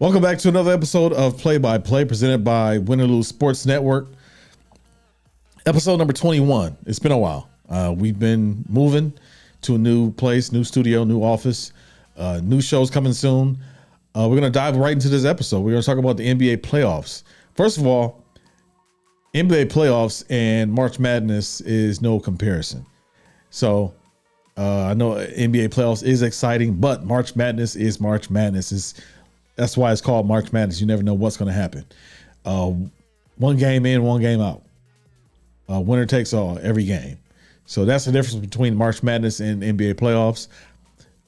Welcome back to another episode of Play by Play presented by Win or Lose Sports Network. Episode number 21. It's been a while. We've been moving to a new place, new studio, new office, new shows coming soon. We're going to dive right into this episode. We're going to talk about the NBA playoffs. First of all, NBA playoffs and March Madness is no comparison. So I know NBA playoffs is exciting, but March Madness is March Madness. That's why it's called March Madness. You never know what's going to happen. One game in, one game out. Winner takes all every game. So that's the difference between March Madness and NBA playoffs.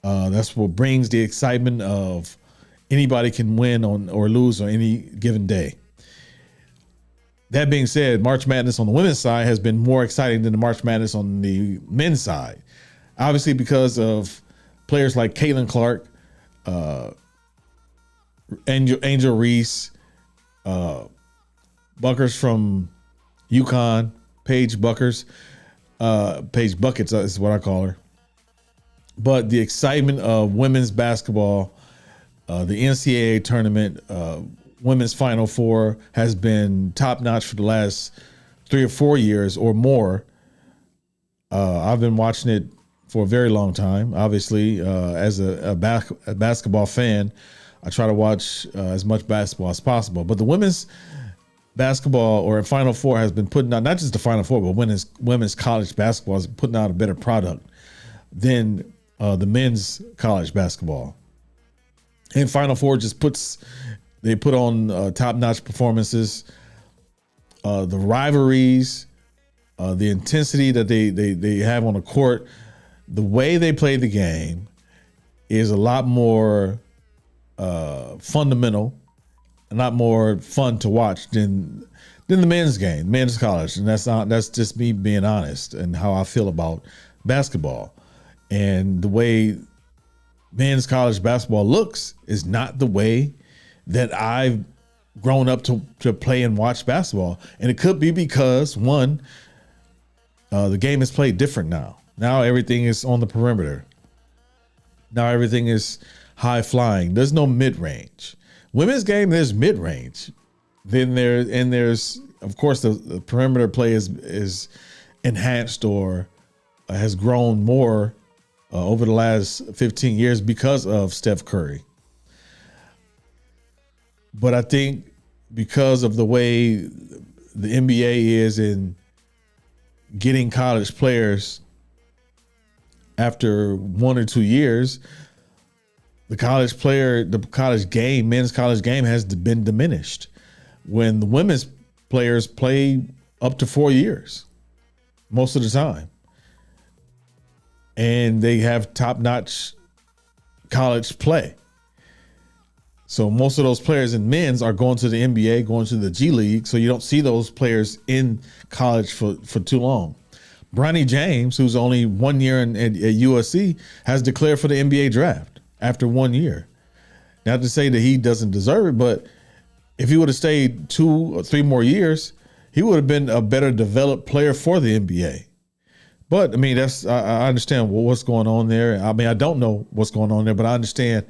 That's what brings the excitement of anybody can win on or lose on any given day. That being said, March Madness on the women's side has been more exciting than the March Madness on the men's side. Obviously because of players like Caitlin Clark, Angel Reese, Buckers from UConn, Paige Buckers, Paige Buckets is what I call her. But the excitement of women's basketball, the NCAA tournament, women's Final Four has been top notch for the last 3 or 4 years or more. I've been watching it for a very long time. Obviously, as a basketball fan, I try to watch as much basketball as possible. But the women's basketball or Final Four has been putting out, not just the Final Four, but women's college basketball is putting out a better product than the men's college basketball. And Final Four just they put on top-notch performances. The rivalries, the intensity that they have on the court, the way they play the game is a lot more fundamental, a lot more fun to watch than the men's game, men's college. And that's just me being honest and how I feel about basketball. And the way men's college basketball looks is not the way that I've grown up to play and watch basketball. And it could be because one, the game is played different now. Now everything is on the perimeter. Now everything is high flying. There's no mid range. Women's game, there's mid range. Then there's of course the perimeter play is enhanced or has grown more over the last 15 years because of Steph Curry. But I think because of the way the NBA is in getting college players after 1 or 2 years, the college game, men's college game has been diminished when the women's players play up to 4 years most of the time. And they have top-notch college play. So most of those players in men's are going to the NBA, going to the G League. So you don't see those players in college for too long. Bronny James, who's only 1 year at USC, has declared for the NBA draft after 1 year. Not to say that he doesn't deserve it, but if he would have stayed 2 or 3 more years, he would have been a better developed player for the NBA. But I mean, I understand what's going on there. I mean, I don't know what's going on there, but I understand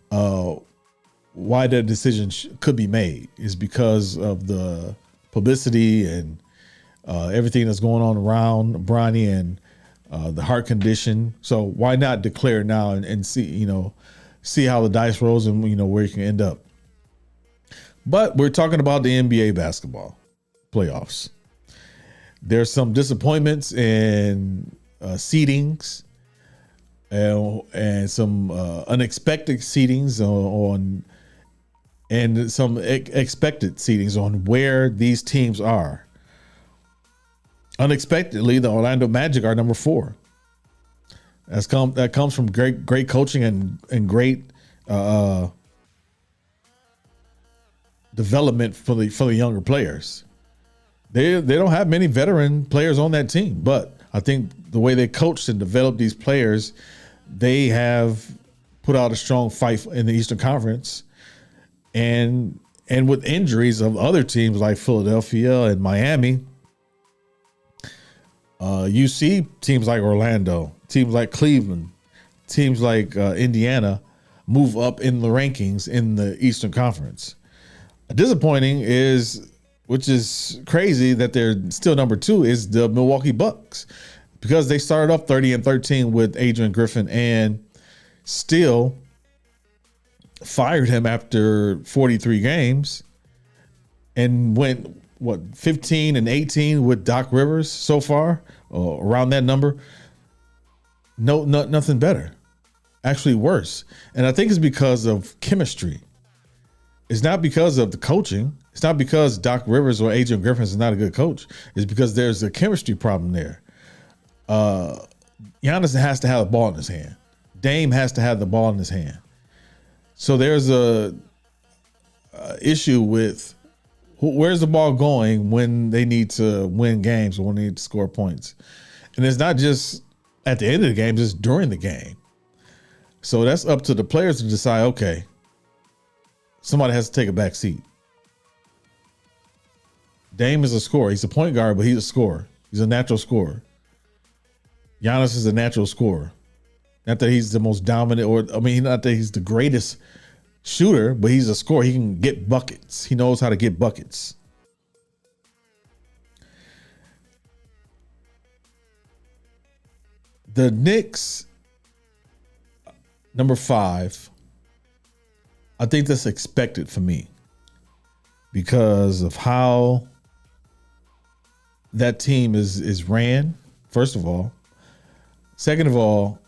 why that decision could be made is because of the publicity and everything that's going on around Bronny and the heart condition. So why not declare now and see how the dice rolls and where you can end up. But we're talking about the NBA basketball playoffs. There's some disappointments in seedings and some unexpected seedings and some expected seedings on where these teams are. Unexpectedly, the Orlando Magic are number 4. That comes from great coaching and great development for the younger players. They don't have many veteran players on that team, but I think the way they coached and developed these players, they have put out a strong fight in the Eastern Conference. And with injuries of other teams like Philadelphia and Miami, you see teams like Orlando, teams like Cleveland, teams like Indiana move up in the rankings in the Eastern Conference. Disappointing is, which is crazy that they're still number 2, is the Milwaukee Bucks, because they started off 30-13 with Adrian Griffin and still fired him after 43 games and went 15-18 with Doc Rivers so far, around that number. Nothing better. Actually worse. And I think it's because of chemistry. It's not because of the coaching. It's not because Doc Rivers or Adrian Griffin is not a good coach. It's because there's a chemistry problem there. Giannis has to have the ball in his hand. Dame has to have the ball in his hand. So there's a issue with where's the ball going when they need to win games or when they need to score points. And it's not just at the end of the game, just during the game. So that's up to the players to decide, okay, somebody has to take a back seat. Dame is a scorer. He's a point guard, but he's a scorer. He's a natural scorer. Giannis is a natural scorer. Not that he's the most dominant, not that he's the greatest shooter, but he's a scorer. He can get buckets. He knows how to get buckets. The Knicks, number 5, I think that's expected for me because of how that team is ran, first of all. Second of all,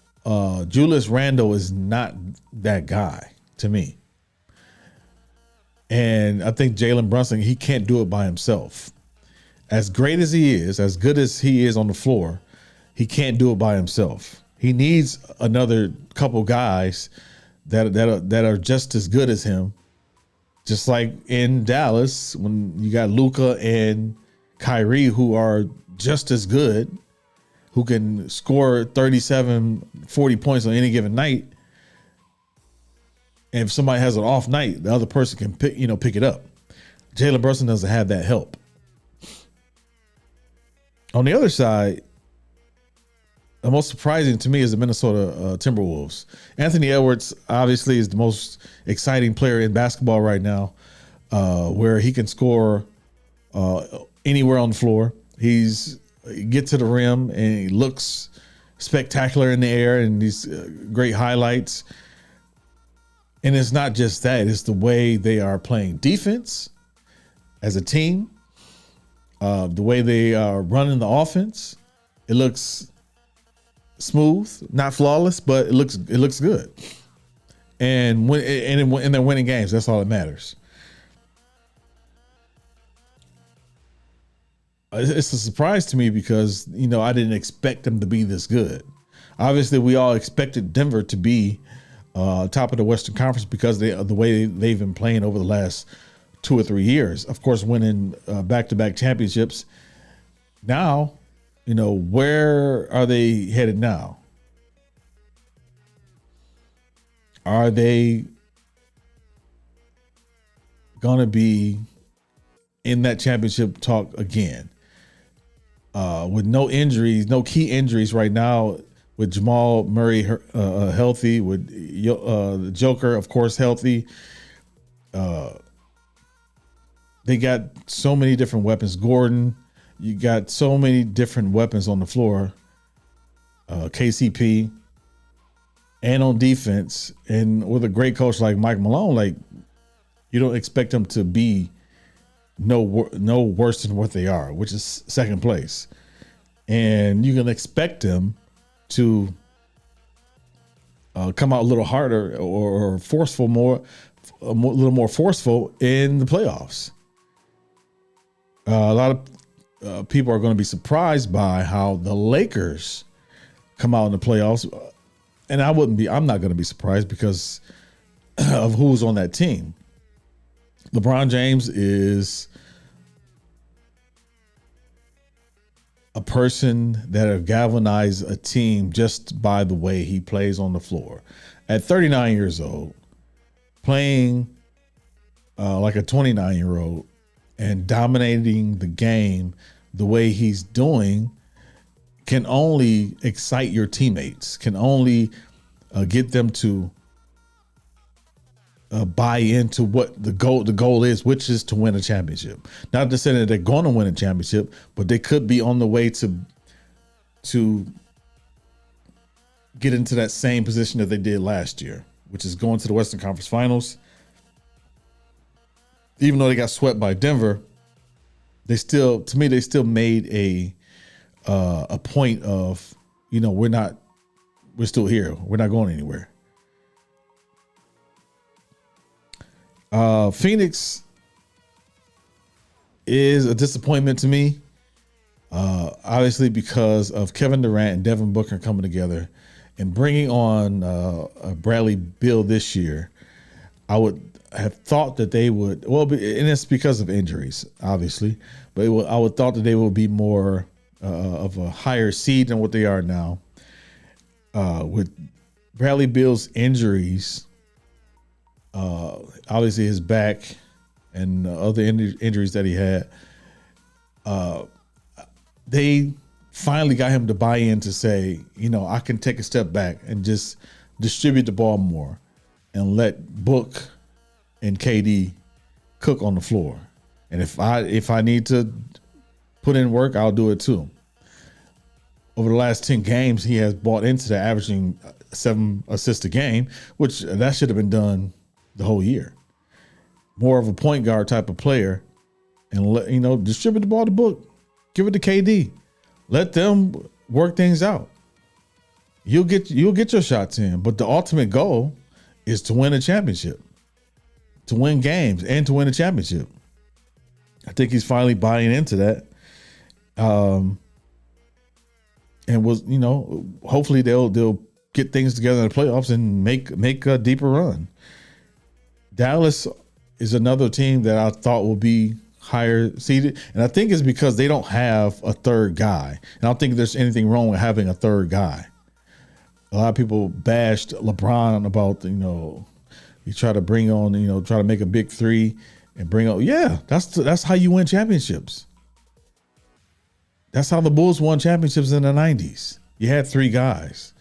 Julius Randle is not that guy to me. And I think Jalen Brunson, he can't do it by himself. As great as he is, as good as he is on the floor, he can't do it by himself. He needs another couple guys that are just as good as him. Just like in Dallas, when you got Luka and Kyrie, who are just as good, who can score 37, 40 points on any given night. And if somebody has an off night, the other person can pick it up. Jalen Brunson doesn't have that help. On the other side, the most surprising to me is the Minnesota Timberwolves. Anthony Edwards obviously is the most exciting player in basketball right now, where he can score anywhere on the floor. He gets to the rim and he looks spectacular in the air and these great highlights. And it's not just that, it's the way they are playing defense as a team, the way they are running the offense. It looks smooth, not flawless, but it looks good. And they're winning games. That's all that matters. It's a surprise to me because, I didn't expect them to be this good. Obviously, we all expected Denver to be top of the Western Conference because of the way they've been playing over the last 2 or 3 years. Of course, winning back-to-back championships. Now, where are they headed now? Are they going to be in that championship talk again? With no injuries, no key injuries right now, with Jamal Murray healthy, with the Joker, of course, healthy. They got so many different weapons. Gordon, you got so many different weapons on the floor. KCP, and on defense, and with a great coach like Mike Malone, you don't expect them to be no worse than what they are, which is second place. And you can expect them to come out a little harder or forceful, a little more forceful in the playoffs. A lot of people are going to be surprised by how the Lakers come out in the playoffs. And I'm not going to be surprised because of who's on that team. LeBron James is a person that have galvanized a team just by the way he plays on the floor. At 39 years old, playing like a 29-year-old and dominating the game the way he's doing can only excite your teammates, can only get them to buy into what the goal is, which is to win a championship. Not to say that they're going to win a championship, but they could be on the way to get into that same position that they did last year, which is going to the Western Conference Finals. Even though they got swept by Denver, they still made a point of, we're still here. We're not going anywhere. Phoenix is a disappointment to me. Obviously because of Kevin Durant and Devin Booker coming together and bringing on Bradley Beal this year. I would have thought that they would, and it's because of injuries, obviously, but I would thought that they would be more of a higher seed than what they are now. With Bradley Beal's injuries, obviously his back and other injuries that he had, they finally got him to buy in to say, I can take a step back and just distribute the ball more and let Book and KD cook on the floor. And if I need to put in work, I'll do it too. Over the last 10 games, he has bought into the averaging 7 assists a game, which that should have been done the whole year. More of a point guard type of player, and distribute the ball to Book, give it to KD, let them work things out. You'll get your shots in, but the ultimate goal is to win a championship, to win games, and to win a championship. I think he's finally buying into that. And hopefully they'll get things together in the playoffs and make a deeper run. Dallas is another team that I thought would be higher seeded, and I think it's because they don't have a third guy. And I don't think there's anything wrong with having a third guy. A lot of people bashed LeBron about, you try to bring on, try to make a big three and bring on. Yeah, that's how you win championships. That's how the Bulls won championships in the 90s. You had 3 guys.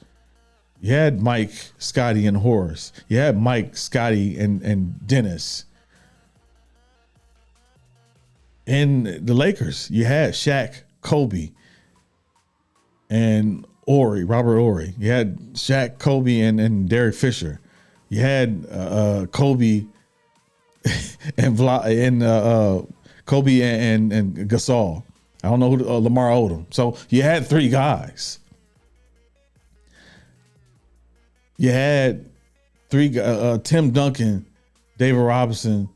You had Mike, Scotty, and Horace. You had Mike, Scotty, and Dennis. In the Lakers, you had Shaq, Kobe, and Robert Horry. You had Shaq, Kobe, and Derek Fisher. You had Kobe and Kobe and Gasol. I don't know who Lamar Odom. So you had 3 guys. You had 3 Tim Duncan, David Robinson,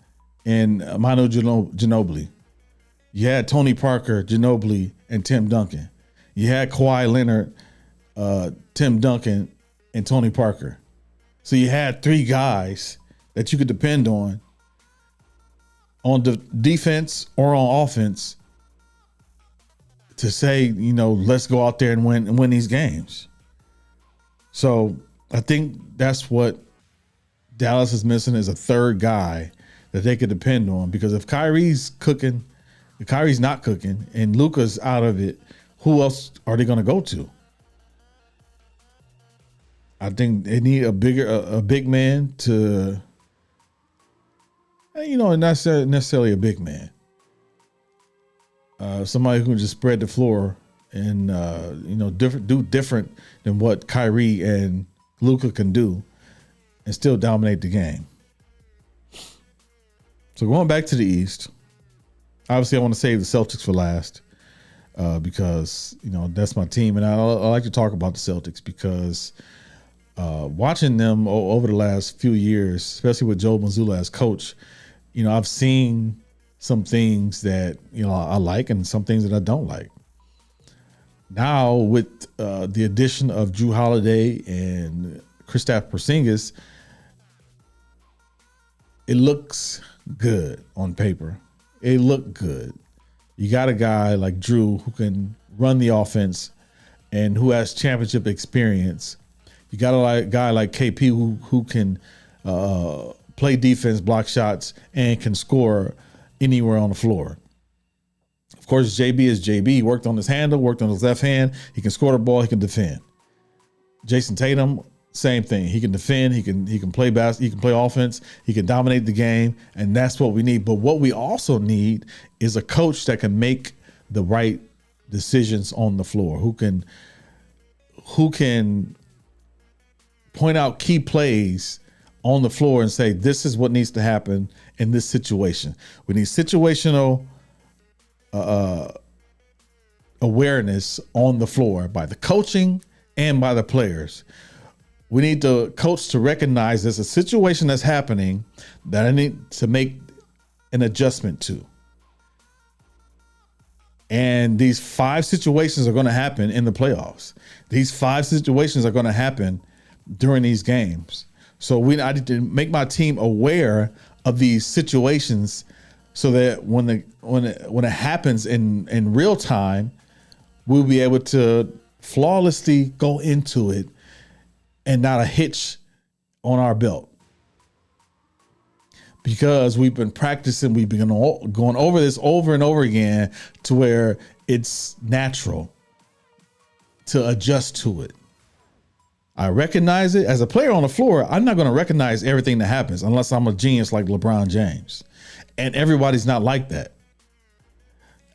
and Manu Ginobili. You had Tony Parker, Ginobili, and Tim Duncan. You had Kawhi Leonard, Tim Duncan, and Tony Parker. So you had 3 guys that you could depend on the defense or on offense to say, let's go out there and win these games. So I think that's what Dallas is missing, is a third guy that they could depend on. Because if Kyrie's not cooking and Luka's out of it, who else are they going to go to? I think they need a big man to, not necessarily a big man. Somebody who can just spread the floor and do different than what Kyrie and Luka can do and still dominate the game. So going back to the East, obviously I want to save the Celtics for last because that's my team, and I like to talk about the Celtics because watching them over the last few years, especially with Joe Mazzulla as coach, I've seen some things that I like and some things that I don't like. Now with the addition of Drew Holiday and Kristaps Porzingis, it looks good on paper. It looked good. You got a guy like Drew who can run the offense and who has championship experience. You got a guy like KP who can play defense, block shots, and can score anywhere on the floor. Of course, JB is JB. He worked on his handle, worked on his left hand. He can score the ball. He can defend. Jason Tatum same thing. He can defend. He can play he can play offense. He can dominate the game, and that's what we need. But what we also need is a coach that can make the right decisions on the floor. Who can point out key plays on the floor and say, this is what needs to happen in this situation. We need situational awareness on the floor by the coaching and by the players. We need the coach to recognize there's a situation that's happening that I need to make an adjustment to. And these 5 situations are going to happen in the playoffs. These 5 situations are going to happen during these games. So I need to make my team aware of these situations so that when it happens in real time, we'll be able to flawlessly go into it and not a hitch on our belt. Because we've been practicing, we've been going over this over and over again to where it's natural to adjust to it. I recognize it. As a player on the floor, I'm not going to recognize everything that happens unless I'm a genius like LeBron James. And everybody's not like that.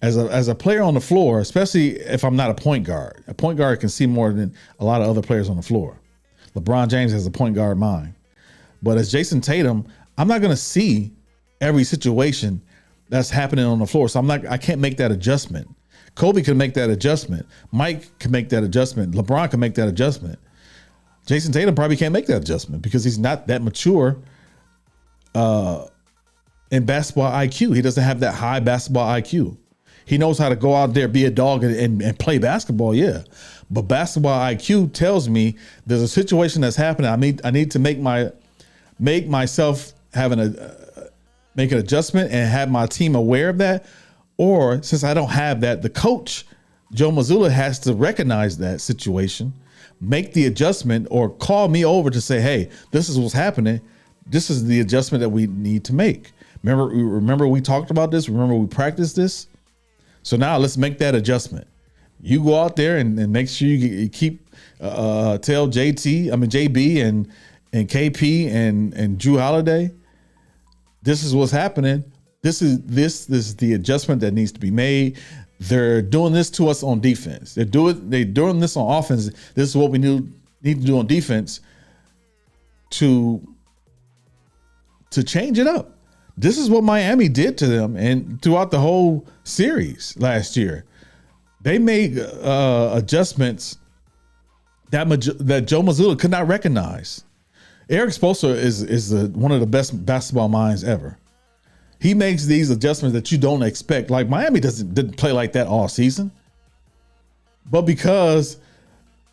As a player on the floor, especially if I'm not a point guard can see more than a lot of other players on the floor. LeBron James has a point guard mind. But as Jason Tatum, I'm not going to see every situation that's happening on the floor. So I can't make that adjustment. Kobe can make that adjustment. Mike can make that adjustment. LeBron can make that adjustment. Jason Tatum probably can't make that adjustment because he's not that mature in basketball IQ. He doesn't have that high basketball IQ. He knows how to go out there, be a dog and play basketball. Yeah. But basketball IQ tells me there's a situation that's happening. I need to make myself make an adjustment and have my team aware of that. Or since I don't have that, the coach, Joe Mazzulla, has to recognize that situation, make the adjustment, or call me over to say, hey, this is what's happening. This is the adjustment that we need to make. Remember we talked about this? Remember we practiced this? So now let's make that adjustment. You go out there and make sure you keep tell JB and KP and Drew Holiday, this is what's happening. This is the adjustment that needs to be made. They're doing this to us on defense. They're doing this on offense. This is what we need to do on defense to change it up. This is what Miami did to them and throughout the whole series last year. They made adjustments that Joe Mazzulla could not recognize. Eric Spoelstra is one of the best basketball minds ever. He makes these adjustments that you don't expect. Like Miami didn't play like that all season. But because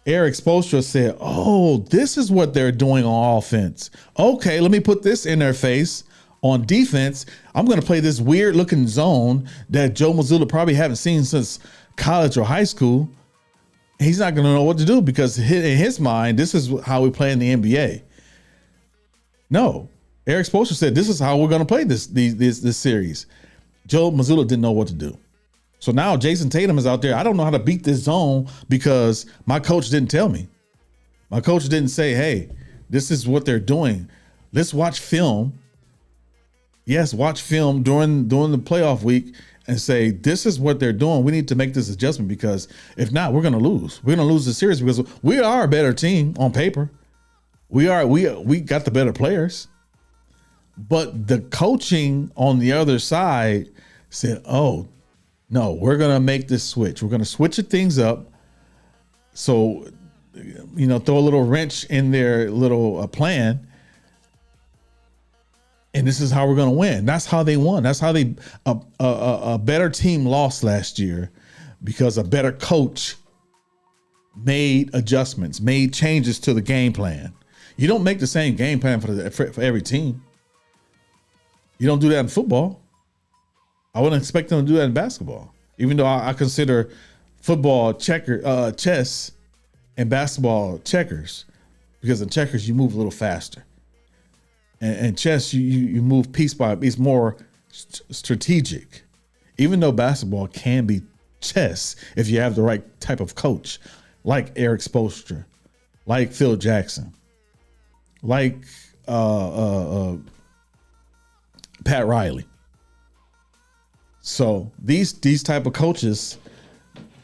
Eric Spoelstra said, oh, this is what they're doing on offense. Okay, let me put this in their face. On defense, I'm going to play this weird looking zone that Joe Mazzulla probably haven't seen since college or high school. He's not going to know what to do because in his mind, this is how we play in the NBA. No, Eric Spoelstra said, this is how we're going to play this series. Joe Mazzulla didn't know what to do. So now Jason Tatum is out there. I don't know how to beat this zone because my coach didn't tell me. My coach didn't say, hey, this is what they're doing. Let's watch film. Yes, watch film during the playoff week and say, this is what they're doing. We need to make this adjustment because if not, we're going to lose. We're going to lose the series because we are a better team on paper. We got the better players. But the coaching on the other side said, oh, no, we're going to make this switch. We're going to switch things up. So, throw a little wrench in their little plan. And this is how we're going to win. That's how they won. That's how a better team lost last year because a better coach made adjustments, made changes to the game plan. You don't make the same game plan for every team. You don't do that in football. I wouldn't expect them to do that in basketball, even though I consider football chess and basketball checkers, because in checkers you move a little faster. And chess, you move piece by piece, more strategic. Even though basketball can be chess if you have the right type of coach, like Eric Spoelstra, like Phil Jackson, like Pat Riley. So these type of coaches,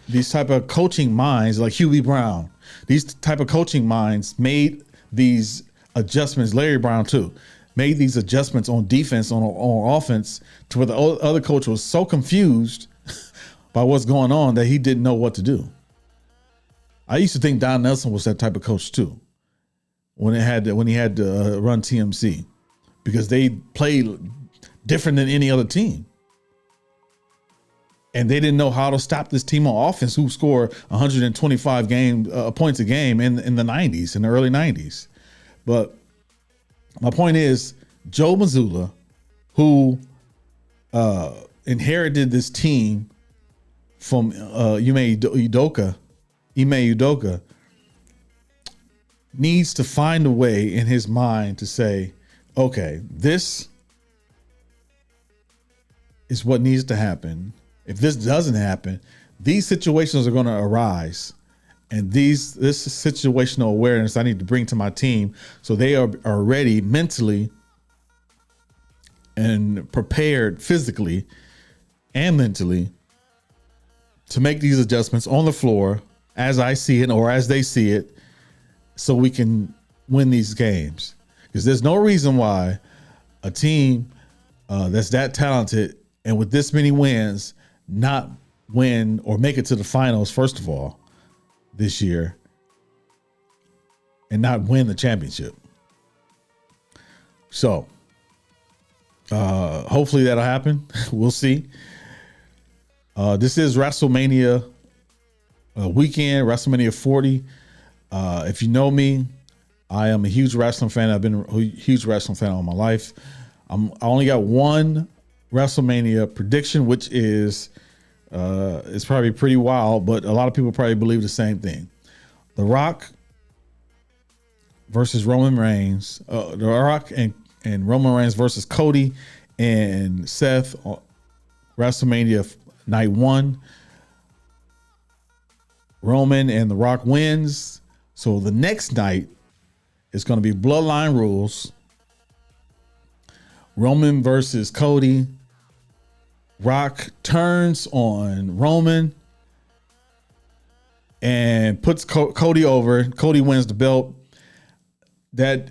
these type of coaching minds like Hubie Brown, these type of coaching minds made these adjustments. Larry Brown too made these adjustments on defense, on offense, to where the other coach was so confused by what's going on that he didn't know what to do. I used to think Don Nelson was that type of coach too, when he had to run TMC, because they played different than any other team. And they didn't know how to stop this team on offense who scored 125 points a game in the 90s, in the early 90s. But my point is, Joe Mazzulla, who inherited this team from Ime Udoka, needs to find a way in his mind to say, okay, this is what needs to happen. If this doesn't happen, these situations are going to arise, and this situational awareness I need to bring to my team so they are ready mentally and prepared physically and mentally to make these adjustments on the floor as I see it or as they see it, so we can win these games. Because there's no reason why a team that's that talented and with this many wins not win or make it to the finals, first of all, this year, and not win the championship. So hopefully that'll happen. We'll see. This is WrestleMania weekend, WrestleMania 40. If you know me, I am a huge wrestling fan. I've been a huge wrestling fan all my life. I only got one WrestleMania prediction, which is it's probably pretty wild, but a lot of people probably believe the same thing. The Rock versus Roman Reigns. The Rock and Roman Reigns versus Cody and Seth on WrestleMania night 1. Roman and The Rock wins. So the next night is going to be Bloodline Rules. Roman versus Cody. Rock turns on Roman and puts Cody over. Cody wins the belt. That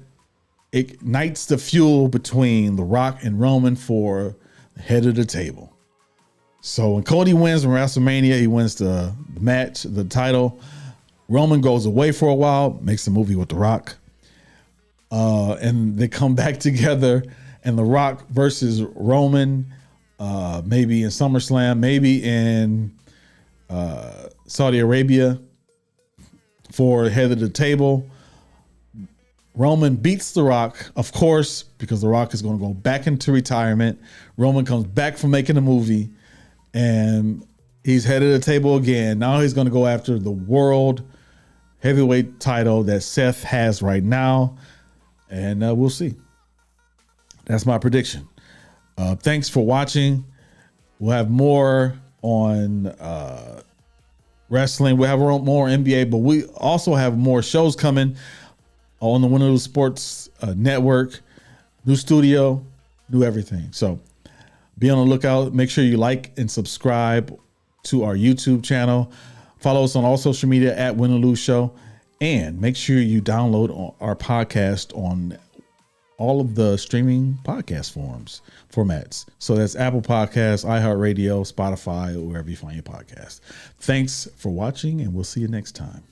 ignites the fuel between The Rock and Roman for the head of the table. So when Cody wins in WrestleMania, he wins the match, the title. Roman goes away for a while, makes a movie with The Rock. And they come back together, and The Rock versus Roman, maybe in SummerSlam, maybe in Saudi Arabia for head of the table. Roman beats The Rock, of course, because The Rock is going to go back into retirement. Roman comes back from making a movie, and he's head of the table again. Now he's going to go after the world heavyweight title that Seth has right now, and we'll see. That's my prediction. Thanks for watching. We'll have more on wrestling. We'll have more NBA, but we also have more shows coming on the Win or Lose Sports Network. New studio, new everything. So be on the lookout. Make sure you like and subscribe to our YouTube channel. Follow us on all social media at Win or Lose Show. And make sure you download our podcast on all of the streaming podcast formats. So that's Apple Podcasts, iHeartRadio, Spotify, or wherever you find your podcast. Thanks for watching, and we'll see you next time.